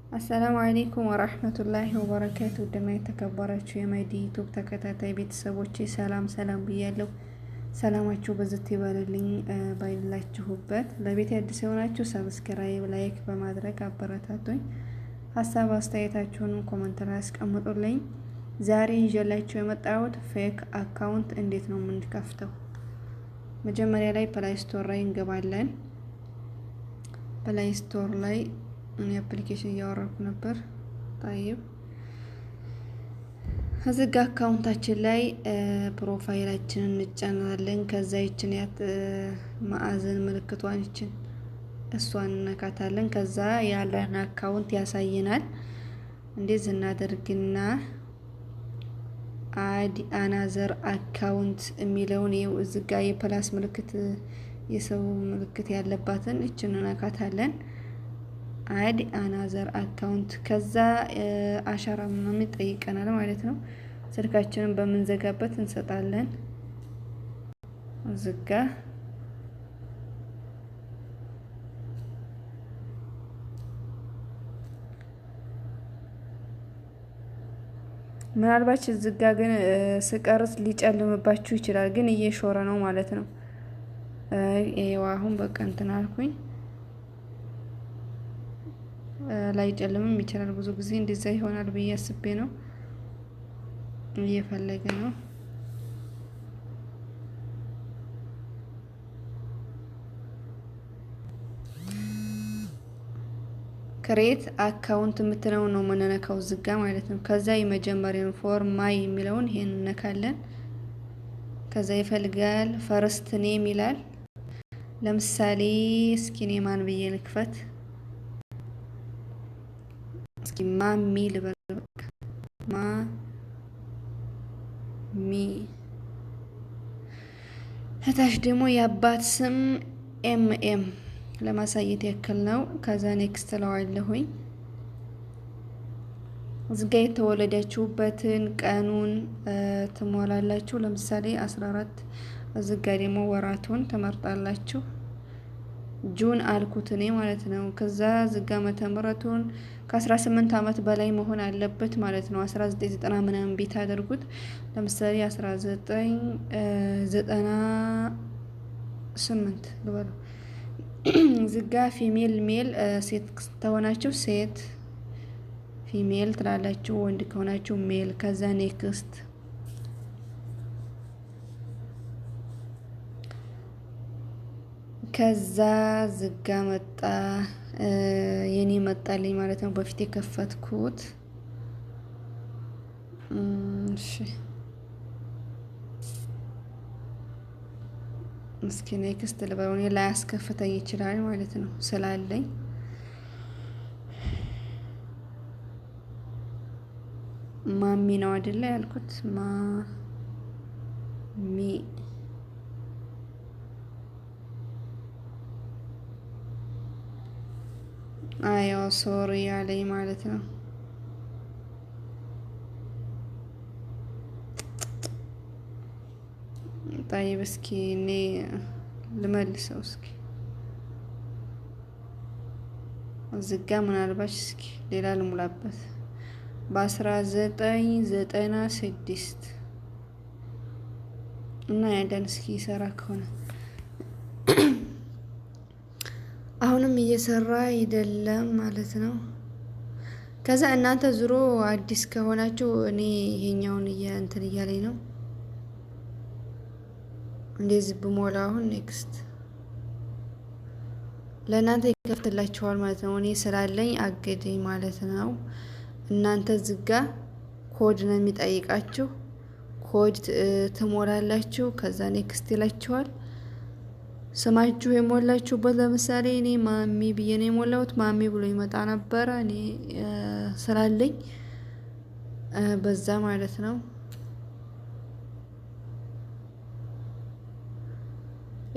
አሰላሙ አለይኩም ወራህመቱላሂ ወበረካቱ። ውድና የተከበራችሁ የማይዲ ዩቲዩብ ተከታታይ ቤተሰቦቼ ሰላም ብያለሁ። ሰላማችሁ በዝት ይበልልኝ ባይላችሁበት። ለቤት አዲስ የሆናችሁ ሰብስክራይብ፣ ላይክ በማድረግ አበረታቱኝ። ሀሳብ አስተያየታችሁን ኮሜንት ላይ አስቀምጡልኝ። ዛሬ ይዤላችሁ የመጣሁት ፌክ አካውንት እንዴት ነው የምንከፍተው። መጀመሪያ ላይ ፕላይ ስቶር ላይ እንገባለን። ፕላይ ስቶር ላይ እኔ አፕሊኬሽን እያወረድኩ ነበር። ታይብ እዚህ ጋ አካውንታችን ላይ ፕሮፋይላችንን እንጫናለን። ከዛ ይችን ያት ማዕዘን ምልክቷን ይችን እሷን እንነካታለን። ከዛ ያለን አካውንት ያሳየናል። እንደዚህ እናደርግና አድ አናዘር አካውንት የሚለውን ይኸው እዚህ ጋ የፕላስ ምልክት የሰው ምልክት ያለባትን ይችን እንነካታለን። አድ አናዘር አካውንት ከዛ አሻራ ምናምን ይጠይቀናል ማለት ነው። ስልካችንን በምንዘጋበት እንሰጣለን። ዝጋ ምናልባት ዝጋ ግን ስቀርጽ ሊጨልምባችሁ ይችላል። ግን እየሾረ ነው ማለት ነው። ይሄው አሁን በቃ እንትን አልኩኝ። ላይጨልምም ይችላል። ብዙ ጊዜ እንደዛ ይሆናል ብዬ አስቤ ነው። እየፈለገ ነው። ክሬት አካውንት የምትለው ነው የምንነካው ዝጋ ማለት ነው። ከዛ የመጀመሪያውን ፎር ማይ የሚለውን ይሄን እንነካለን። ከዛ ይፈልጋል ፈርስት ኔም ይላል። ለምሳሌ እስኪ እኔ ማን ብዬ ልክፈት? እስኪ ማሚ ልበል። ማሚ እታች ደግሞ የአባት ስም ኤምኤም ለማሳየት ያክል ነው። ከዛ ኔክስት ለዋለሁኝ። እዚጋ የተወለዳችሁበትን ቀኑን ትሞላላችሁ። ለምሳሌ 14። እዚጋ ደግሞ ወራቱን ትመርጣላችሁ። ጁን አልኩት እኔ ማለት ነው። ከዛ ዝጋ መተምረቱን ከ18 ዓመት በላይ መሆን አለበት ማለት ነው። 1990 ምናምን ቤት አድርጉት። ለምሳሌ 1998 ልበለው። ዝጋ ፊሜል ሜል ሴት ተሆናችሁ ሴት ፊሜል ትላላችሁ፣ ወንድ ከሆናችሁ ሜል። ከዛ ኔክስት ከዛ ዝጋ መጣ። የኔ መጣልኝ ማለት ነው። በፊት የከፈትኩት እሺ። እስኪ ኔክስት ልበለው። እኔ ላይ አስከፍተኝ ይችላል ማለት ነው ስላለኝ። ማሚ ነው አይደለ ያልኩት? ማሚ አያው ሶሪ ያለኝ ማለት ነው። طيب እስኪ እኔ ልመልሰው። እስኪ ዝጋ ምናልባት እስኪ ሌላ ልሙላበት። በ1996 እና ያዳን እስኪ ይሰራ ከሆነ አሁንም እየሰራ አይደለም ማለት ነው። ከዛ እናንተ ዙሮ አዲስ ከሆናችሁ እኔ ይሄኛውን እንትን እያለኝ ነው እንደዚህ ብሞላ አሁን ኔክስት ለእናንተ ይከፍትላችኋል ማለት ነው። እኔ ስላለኝ አገደኝ ማለት ነው። እናንተ ዝጋ ኮድ ነው የሚጠይቃችሁ። ኮድ ትሞላላችሁ። ከዛ ኔክስት ይላችኋል። ስማችሁ የሞላችሁበት ለምሳሌ እኔ ማሚ ብዬ ነው የሞላሁት። ማሚ ብሎ ይመጣ ነበረ እኔ ስላለኝ በዛ ማለት ነው።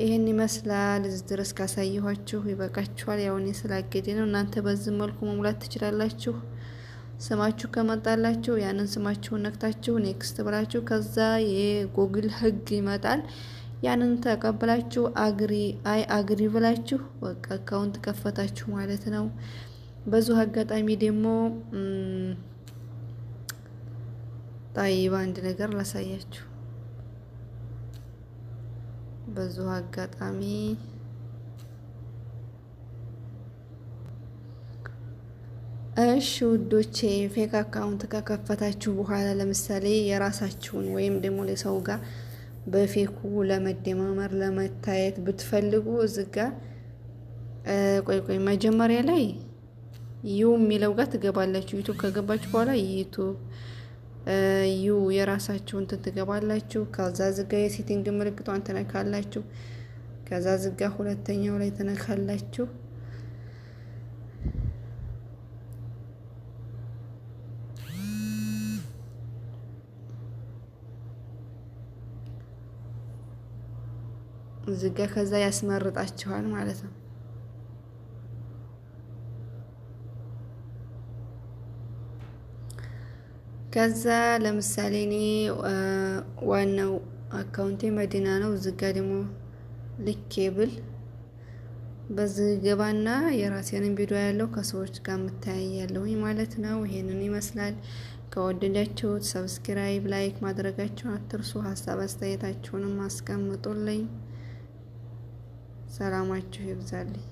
ይሄን ይመስላል። እዚህ ድረስ ካሳየኋችሁ ይበቃችኋል። ያው እኔ ስላገደ ነው። እናንተ በዚህ መልኩ መሙላት ትችላላችሁ። ስማችሁ ከመጣላችሁ ያንን ስማችሁን ነክታችሁ ኔክስት ብላችሁ ከዛ የጎግል ህግ ይመጣል። ያንን ተቀበላችሁ አግሪ ብላችሁ በቃ አካውንት ከፈታችሁ ማለት ነው። በዚሁ አጋጣሚ ደግሞ ጣይባ አንድ ነገር ላሳያችሁ። በዚሁ አጋጣሚ እሺ ውዶቼ ፌክ አካውንት ከከፈታችሁ በኋላ ለምሳሌ የራሳችሁን ወይም ደግሞ ለሰው ጋር በፌኩ ለመደማመር ለመታየት ብትፈልጉ እዚህ ጋር ቆይ መጀመሪያ ላይ ዩ የሚለው ጋር ትገባላችሁ። ዩቱብ ከገባችሁ በኋላ ዩቱብ ዩ የራሳችሁን ትገባላችሁ። ከዛ እዚህ ጋር የሴቲንግ ምልክቷን ትነካላችሁ። ከዛ እዚህ ጋር ሁለተኛው ላይ ትነካላችሁ። እዚህ ጋር ከዛ ያስመርጣችኋል ማለት ነው። ከዛ ለምሳሌ እኔ ዋናው አካውንቴ መዲና ነው። እዚህ ጋር ደግሞ ልኬብል በዚህ ገባና የራሴንን ቪዲዮ ያለው ከሰዎች ጋር የምታያያለሁኝ ማለት ነው። ይሄንን ይመስላል። ከወደዳችሁት ሰብስክራይብ፣ ላይክ ማድረጋችሁን አትርሱ። ሀሳብ አስተያየታችሁንም አስቀምጡልኝ። ሰላማችሁ ይብዛልኝ።